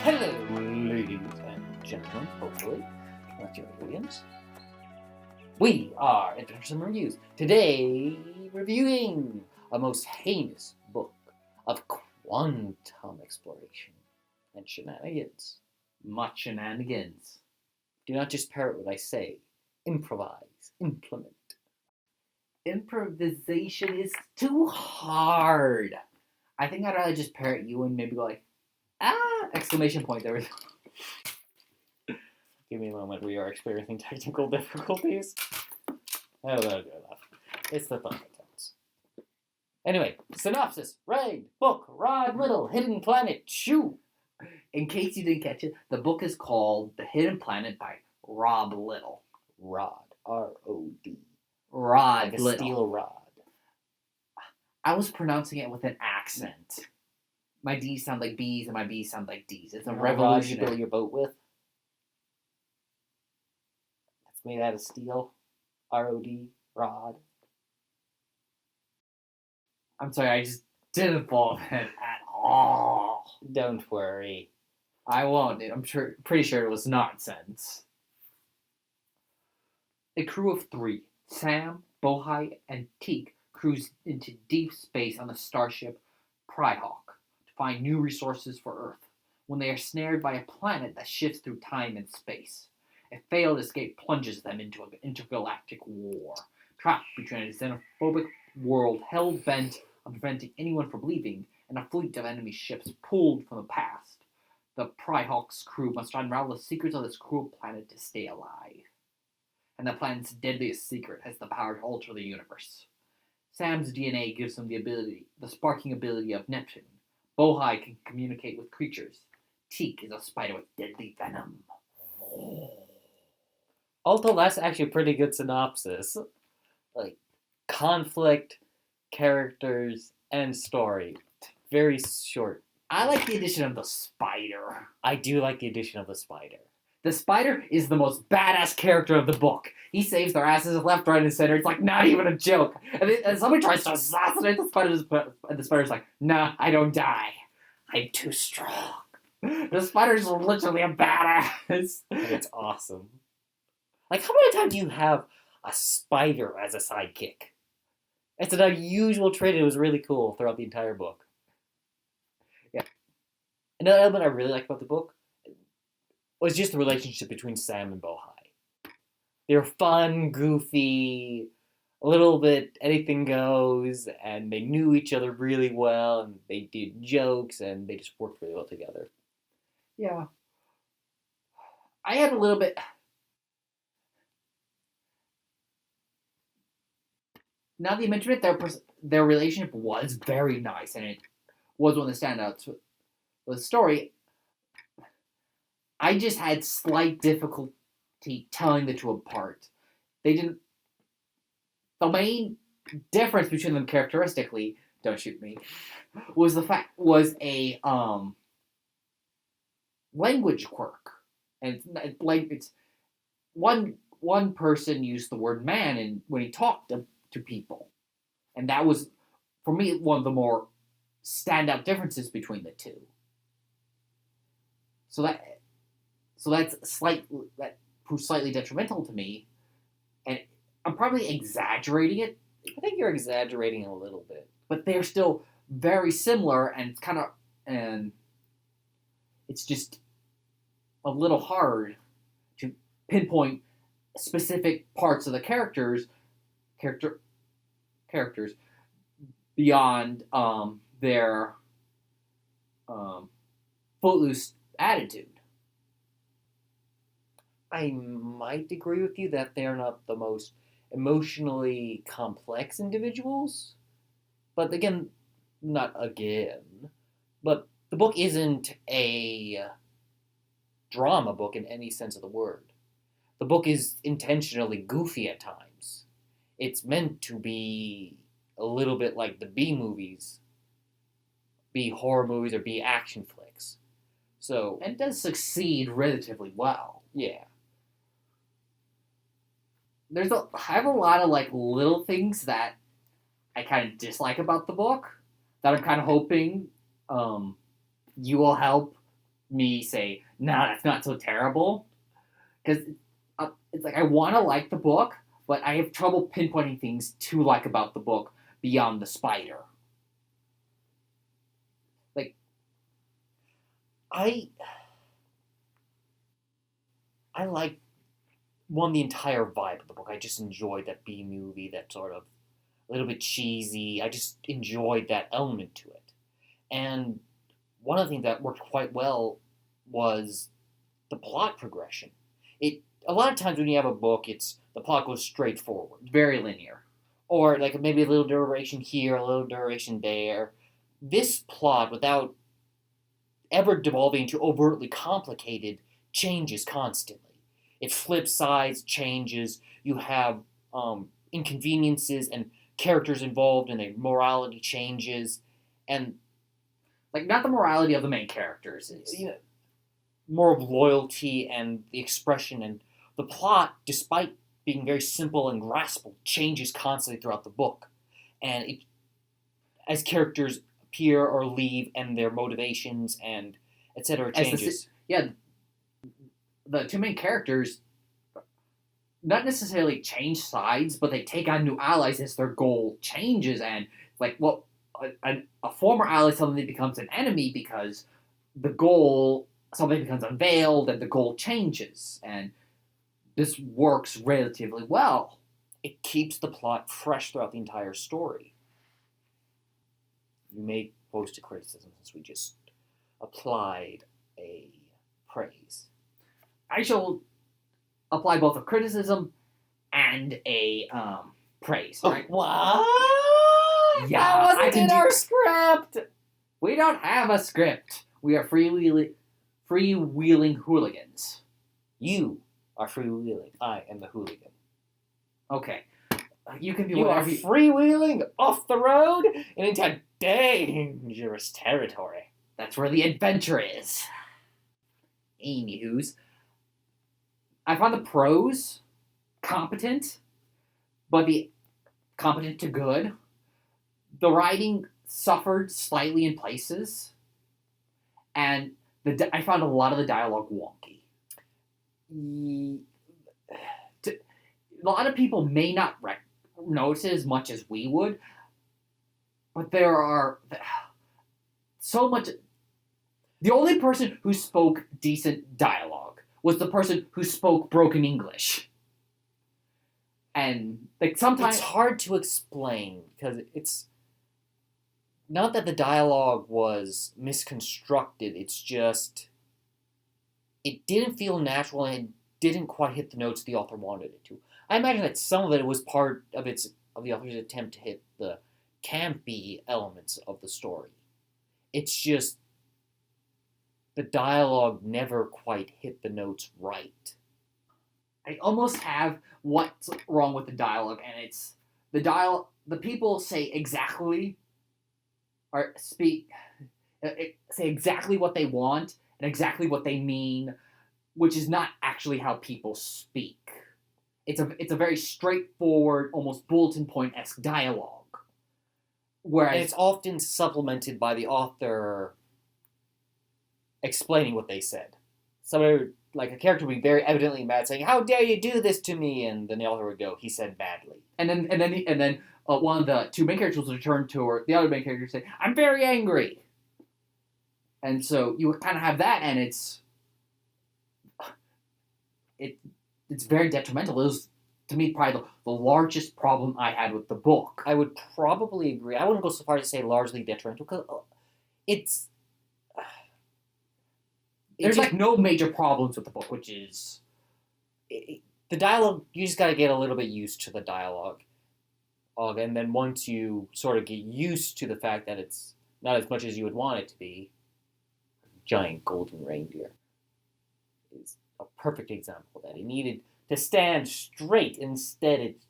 Hello, ladies and gentlemen, hopefully, not your aliens. We are Adventuresome Reviews. Today, reviewing a most heinous book of quantum exploration and shenanigans. Much shenanigans. Do not just parrot what I say. Improvise. Implement. Improvisation is too hard. I think I'd rather just parrot you and maybe go like, exclamation point. There we go. Give me a moment. We are experiencing technical difficulties. Oh, that'll go enough. It's the Thundercats. Anyway, synopsis. Raid, book, rod, little, hidden planet, shoo. In case you didn't catch it, the book is called The Hidden Planet by Rob Little. Rod. R-O-D. Rod Like a Little. steel rod. I was pronouncing it with an accent. My D's sound like B's and my B's sound like D's. It's a Rod you revolutionary. build your boat with? It's made out of steel. R-O-D. Rod. I'm sorry, I just didn't follow it at all. Don't worry. I won't. I'm pretty sure it was nonsense. A crew of 3, Sam, Bohai, and Teak, cruise into deep space on the starship Pryhawk to find new resources for Earth when they are snared by a planet that shifts through time and space. A failed escape plunges them into an intergalactic war, trapped between a xenophobic world hell-bent on preventing anyone from leaving and a fleet of enemy ships pulled from the past. The Pryhawk's crew must unravel the secrets of this cruel planet to stay alive. And the planet's deadliest secret has the power to alter the universe. Sam's DNA gives him the sparking ability of Neptune. Bohai can communicate with creatures. Teak is a spider with deadly venom. Although that's actually a pretty good synopsis. Like, conflict, characters, and story. Very short. I like the addition of the spider. I do like the addition of the spider. The spider is the most badass character of the book. He saves their asses left, right, and center. It's like not even a joke. And somebody tries to assassinate the spider, and the spider's like, nah, I don't die. I'm too strong. The spider's literally a badass. And it's awesome. Like, how many times do you have a spider as a sidekick? It's an unusual trait. It was really cool throughout the entire book. Yeah. Another element I really liked about the book was just the relationship between Sam and Bohai. They were fun, goofy, a little bit anything goes, and they knew each other really well, and they did jokes, and they just worked really well together. Yeah. I had a little bit... Now that you mention it, their relationship was very nice, and it was one of the standouts with the story. I just had slight difficulty telling the two apart. The main difference between them characteristically, don't shoot me, was a language quirk. And it's one person used the word man when he talked to people. And that was, for me, one of the more standout differences between the two. So that proved slightly detrimental to me, and I'm probably exaggerating it. I think you're exaggerating a little bit, but they're still very similar, and it's just a little hard to pinpoint specific parts of the characters beyond their footloose attitude. I might agree with you that they're not the most emotionally complex individuals. But again, not again. But the book isn't a drama book in any sense of the word. The book is intentionally goofy at times. It's meant to be a little bit like the B movies, B horror movies, or B action flicks. So, and it does succeed relatively well. Yeah. I have a lot of little things that I kind of dislike about the book that I'm kind of hoping you will help me say, nah, that's not so terrible. Because it's like I want to like the book, but I have trouble pinpointing things to like about the book beyond the spider. Like, I like the entire vibe of the book. I just enjoyed that B movie, that sort of a little bit cheesy. I just enjoyed that element to it. And one of the things that worked quite well was the plot progression. A lot of times when you have a book, it's the plot goes straight forward, very linear. or like maybe a little duration here, a little duration there. This plot, without ever devolving into overtly complicated, changes constantly. It flips sides, changes. You have inconveniences and characters involved, and their morality changes, and Like, not the morality of the main characters. It's, more of loyalty and the expression, and the plot, despite being very simple and graspable, changes constantly throughout the book. And as characters appear or leave, and their motivations and etc. changes. The two main characters not necessarily change sides, but they take on new allies as their goal changes. And like, well, a former ally suddenly becomes an enemy because the goal something becomes unveiled and the goal changes. And this works relatively well. It keeps the plot fresh throughout the entire story. You may post a criticism since we just applied a praise. I shall apply both a criticism and a praise. Right? What? Yeah, that wasn't I can in do- our script. We don't have a script. We are freewheeling hooligans. You are freewheeling. I am the hooligan. Okay. You can be You are whatever you... freewheeling off the road and into dangerous territory. That's where the adventure is. Anywho's, I found the prose competent, but the competent to good. The writing suffered slightly in places, and I found a lot of the dialogue wonky. A lot of people may not notice it as much as we would, but there are so much. The only person who spoke decent dialogue was the person who spoke broken English. And like sometimes it's hard to explain because it's not that the dialogue was misconstructed, it's just it didn't feel natural and it didn't quite hit the notes the author wanted it to. I imagine that some of it was part of the author's attempt to hit the campy elements of the story. It's just the dialogue never quite hit the notes right. I almost have what's wrong with the dialogue, and it's the people say exactly or say exactly what they want and exactly what they mean, which is not actually how people speak. It's a very straightforward, almost bulletin point-esque dialogue. Whereas And it's often supplemented by the author explaining what they said. Somebody, like a character would be very evidently mad, saying, "How dare you do this to me?" And then the author would go, "He said badly." And then one of the two main characters will turn to her, the other main character, say, "I'm very angry." And so you kind of have that, and it's very detrimental. It was, to me, probably the largest problem I had with the book. I would probably agree. I wouldn't go so far as to say largely detrimental, because it's There's like no major problems with the book, which is the dialogue. You just got to get a little bit used to the dialogue, and then once you sort of get used to the fact that it's not as much as you would want it to be, giant golden reindeer is a perfect example that it needed to stand straight. Instead, it's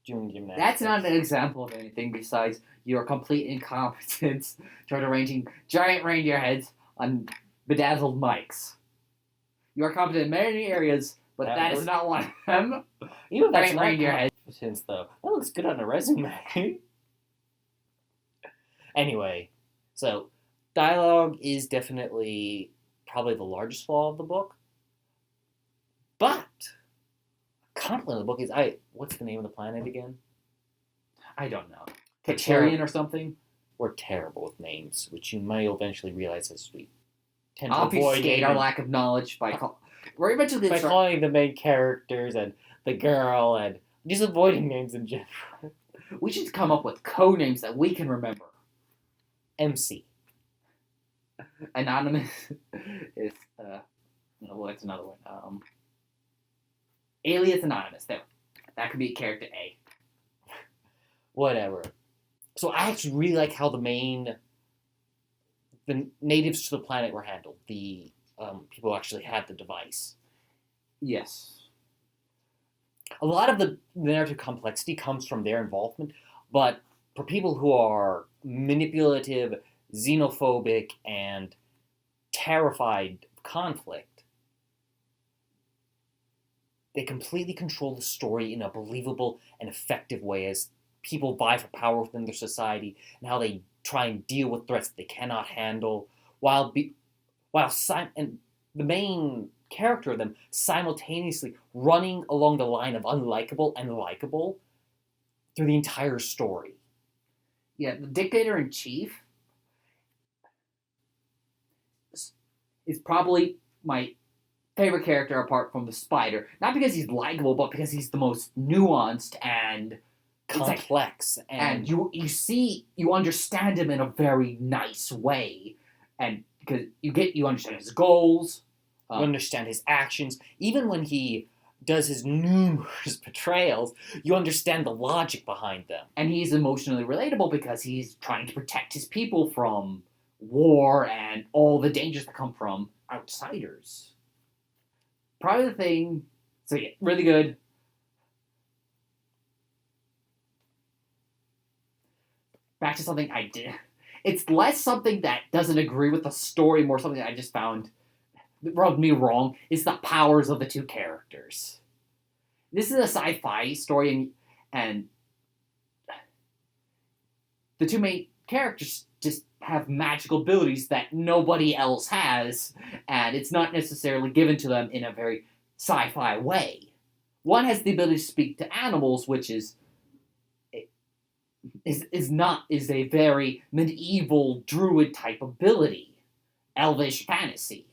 doing gymnastics. That's not an example of anything besides your complete incompetence toward arranging giant reindeer heads on bedazzled mics. You are competent in many areas, but that is not one of them. Even that's Giant not reindeer head. competence, though. That looks good on a resume. Anyway, so dialogue is definitely probably the largest flaw of the book. But a compliment of the book is what's the name of the planet again? I don't know. We're Katarian or something? We're terrible with names, which you may eventually realize as we tend to Obfuscate our lack of knowledge by calling the main characters and the girl and just avoiding names in general. We should come up with code names that we can remember. MC. Anonymous is well, that's another one. Alias Anonymous. There. That could be character A. Whatever. So I actually really like how the natives to the planet were handled. The people who actually had the device. Yes. A lot of the narrative complexity comes from their involvement, but for people who are manipulative, xenophobic, and terrified of conflict, they completely control the story in a believable and effective way as people vie for power within their society and how they try and deal with threats that they cannot handle, and the main character of them simultaneously running along the line of unlikable and likable through the entire story. Yeah, the dictator-in-chief is probably my favorite character apart from the spider. Not because he's likable, but because he's the most nuanced and complex. And you understand him in a very nice way. And because you understand his goals. You understand his actions. Even when he does his numerous betrayals, you understand the logic behind them. And he's emotionally relatable because he's trying to protect his people from war and all the dangers that come from outsiders. Probably the thing... So yeah, really good. Back to something I did. It's less something that doesn't agree with the story, more something that I just found rubbed me wrong, is the powers of the two characters. This is a sci-fi story, and the two main characters just have magical abilities that nobody else has, and it's not necessarily given to them in a very sci-fi way. One has the ability to speak to animals, which is a very medieval druid type ability, elvish fantasy.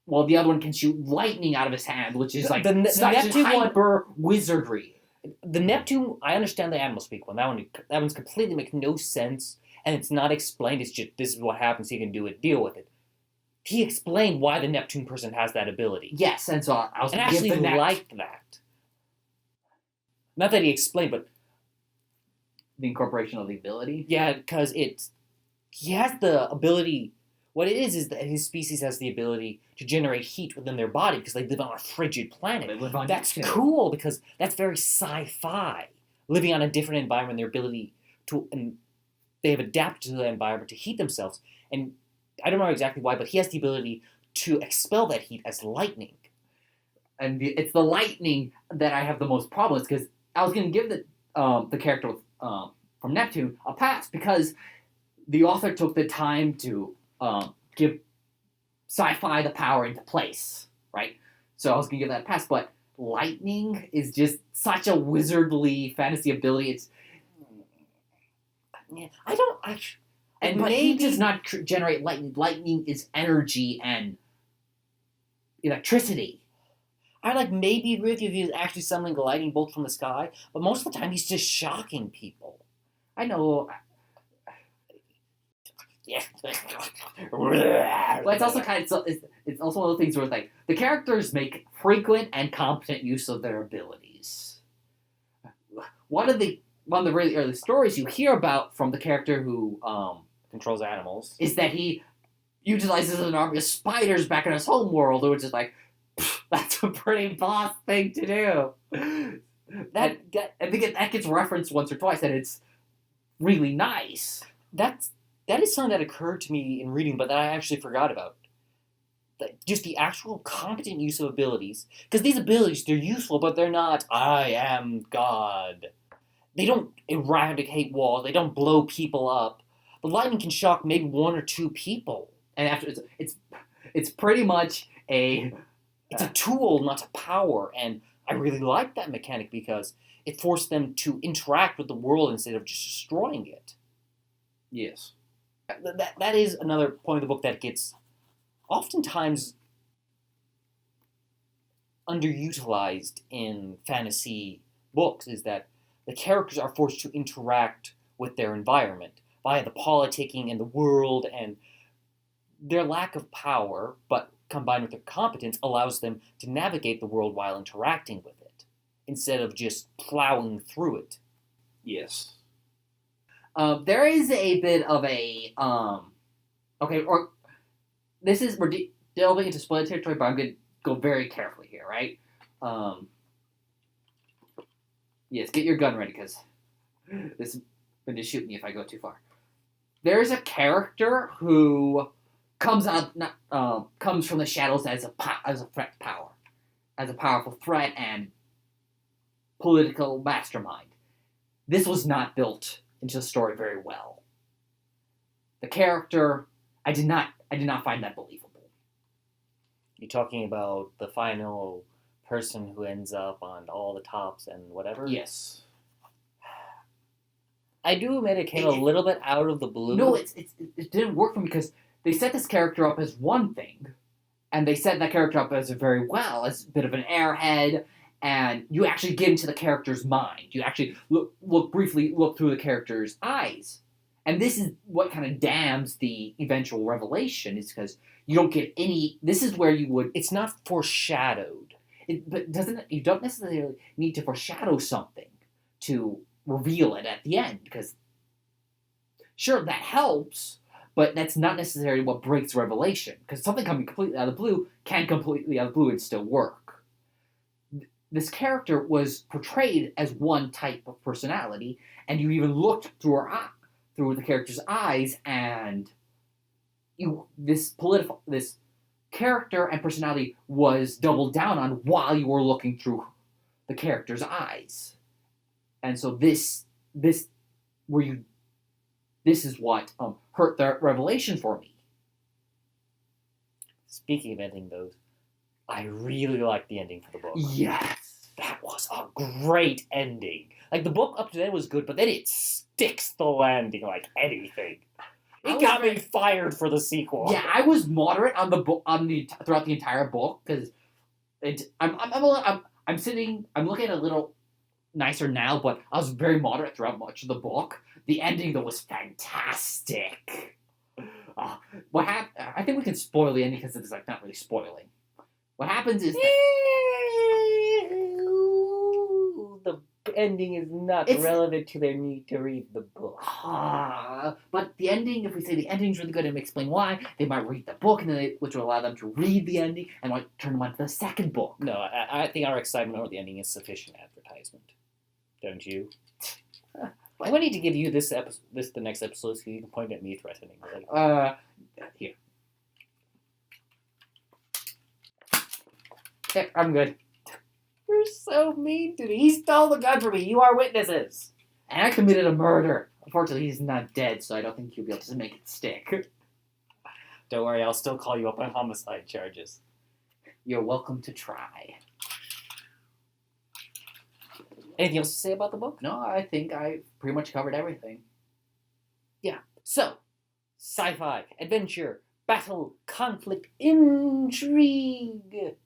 While the other one can shoot lightning out of his hand, which is like such hyper wizardry. The Neptune, I understand the animal speak one. That one's completely makes no sense, and it's not explained. It's just this is what happens. He can deal with it. He explained why the Neptune person has that ability. Yes, and so I was actually liked that. Not that he explained, but the incorporation of the ability. Yeah, because he has the ability. What it is that his species has the ability to generate heat within their body because they live on a frigid planet. That's cool because that's very sci-fi. Living on a different environment, their ability and they have adapted to the environment to heat themselves. And I don't know exactly why, but he has the ability to expel that heat as lightning. And it's the lightning that I have the most problems because I was going to give the character from Neptune a pass because the author took the time to give sci-fi the power into place, right? So I was going to give that a pass, but lightning is just such a wizardly fantasy ability. I don't actually... But he does not generate lightning. Lightning is energy and electricity. I maybe agree with you if he's actually summoning a lightning bolt from the sky, but most of the time he's just shocking people. I know... Yeah. But it's also it's also one of the things where the characters make frequent and competent use of their abilities. One of the really early stories you hear about from the character who controls animals is that he utilizes an army of spiders back in his home world, which is that's a pretty boss thing to do. I think that gets referenced once or twice, and it's really nice. That is something that occurred to me in reading, but that I actually forgot about. Just the actual competent use of abilities. Because these abilities, they're useful, but they're not, I am God. They don't eradicate walls. They don't blow people up. The lightning can shock maybe one or two people. And after It's pretty much a... It's a tool, not a power, and I really like that mechanic because it forced them to interact with the world instead of just destroying it. Yes. That is another point of the book that gets oftentimes underutilized in fantasy books, is that the characters are forced to interact with their environment via the politicking and the world, and their lack of power, but combined with their competence, allows them to navigate the world while interacting with it, instead of just plowing through it. Yes. There is a bit of a we're delving into spoiler territory, but I'm going to go very carefully here, right? Yes, get your gun ready because this is going to shoot me if I go too far. There's a character who comes from the shadows as a threat to power, as a powerful threat and political mastermind. This was not built into the story very well. The character, I did not find that believable. You're talking about the final person who ends up on all the tops and whatever? Yes. I do admit it came a little bit out of the blue. No, it didn't work for me because they set this character up as one thing, and they set that character up as very well, as a bit of an airhead, and you actually get into the character's mind. You actually briefly look through the character's eyes. And this is what kind of damns the eventual revelation, is because you don't get any... This is where you would... It's not foreshadowed. You don't necessarily need to foreshadow something to reveal it at the end, because sure, that helps, but that's not necessarily what breaks revelation, because something coming completely out of the blue can completely out of the blue and still work. This character was portrayed as one type of personality, and you even looked through the character's eyes, and this character and personality was doubled down on while you were looking through the character's eyes. And so this is what hurt the revelation for me. Speaking of ending those, I really liked the ending for the book. Yes. That was a great ending. Like, the book up to then was good, but then it sticks the landing like anything. It got me fired for the sequel. Yeah, I was moderate on the book throughout the entire book because I'm looking at it a little nicer now, but I was very moderate throughout much of the book. The ending though was fantastic. What happened? I think we can spoil the ending because it's like not really spoiling. What happens is the ending is not relevant to their need to read the book. But the ending, if we say the ending's really good and we explain why, they might read the book, and which will allow them to read the ending and might turn them on to the second book. No, I think our excitement over the ending is sufficient advertisement. Don't you? I need to give you the next episode so you can point at me threateningly. Here. Yeah, I'm good. You're so mean to me. He stole the gun from me. You are witnesses. And I committed a murder. Unfortunately, he's not dead, so I don't think you'll be able to make it stick. Don't worry, I'll still call you up on homicide charges. You're welcome to try. Anything else to say about the book? No, I think I pretty much covered everything. Yeah. So, sci-fi, adventure, battle, conflict, intrigue.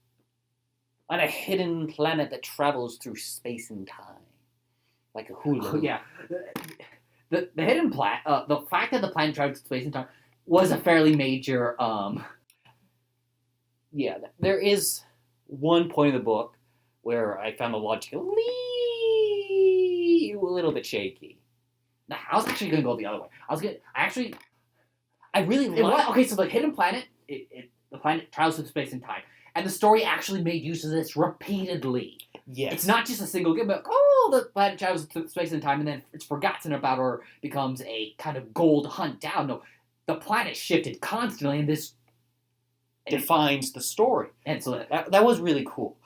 On a hidden planet that travels through space and time. Like a hula. Oh, yeah. The hidden planet, the fact that the planet travels through space and time was a fairly major, Yeah, there is one point of the book where I found the logic a little bit shaky. Nah, I was actually going to go the other way. Okay, so the hidden planet, the planet travels through space and time. And the story actually made use of this repeatedly. Yes. It's not just a single gimmick. The planet travels through space and time and then it's forgotten about or becomes a kind of gold hunt down. No, the planet shifted constantly and this defines the story. And so that was really cool.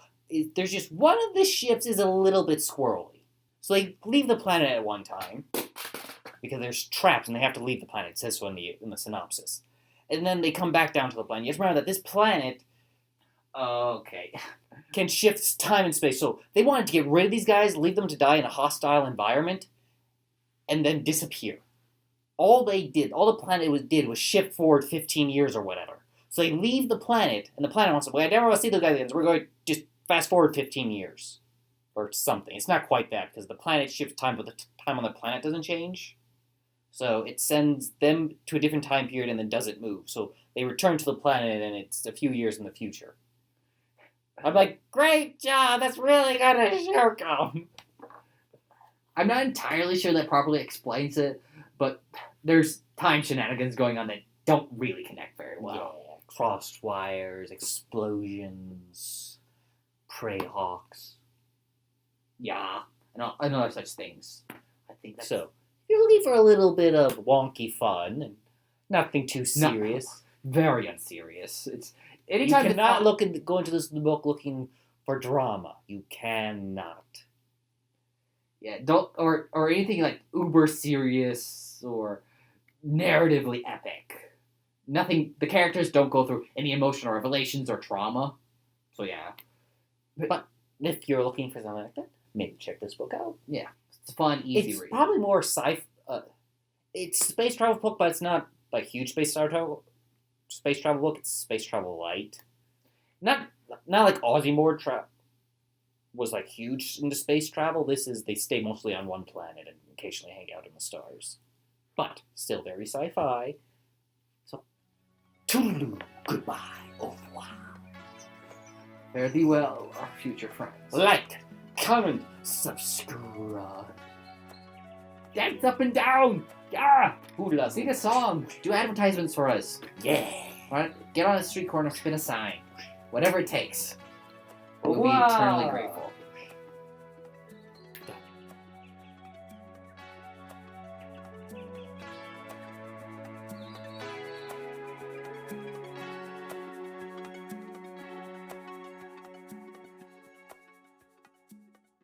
There's just one of the ships is a little bit squirrely. So they leave the planet at one time because there's trapped and they have to leave the planet. It says so in the synopsis. and then they come back down to the planet. You have to remember that this planet Okay. can shift time and space. So they wanted to get rid of these guys, leave them to die in a hostile environment, and then disappear. All the planet did was shift forward 15 years or whatever. So they leave the planet, and the planet wants to, well, I never want to see those guys again, so we're going to just fast forward 15 years. Or something. It's not quite that, because the planet shifts time, but the time on the planet doesn't change. So it sends them to a different time period and then doesn't move. So they return to the planet, and it's a few years in the future. I'm like, great job, that's really gonna show come. I'm not entirely sure that properly explains it, but there's time shenanigans going on that don't really connect very well. Yeah, crossed wires, explosions, prey hawks. Yeah, I know there's such things. I think that's... So, if you're looking for a little bit of wonky fun and nothing too serious. Very unserious. It's You anytime cannot go into this book looking for drama. You cannot. Yeah, don't or anything like uber serious or narratively epic. Nothing. The characters don't go through any emotional revelations or trauma. So yeah, But if you're looking for something like that, maybe check this book out. it's a fun, easy It's read. probably more it's a space travel book, but it's not like huge space travel book. It's space travel light. Not like Ozymoor was like huge into space travel. They stay mostly on one planet and occasionally hang out in the stars. But still very sci-fi. So, toodaloo, goodbye, au revoir. Fare thee well, our future friends. Like, comment, subscribe. Dance up and down. Yeah. Who loves Sing it? a song. Do advertisements for us. Yeah. Right? Get on a street corner, spin a sign. Whatever it takes. We'll be Wow. eternally grateful.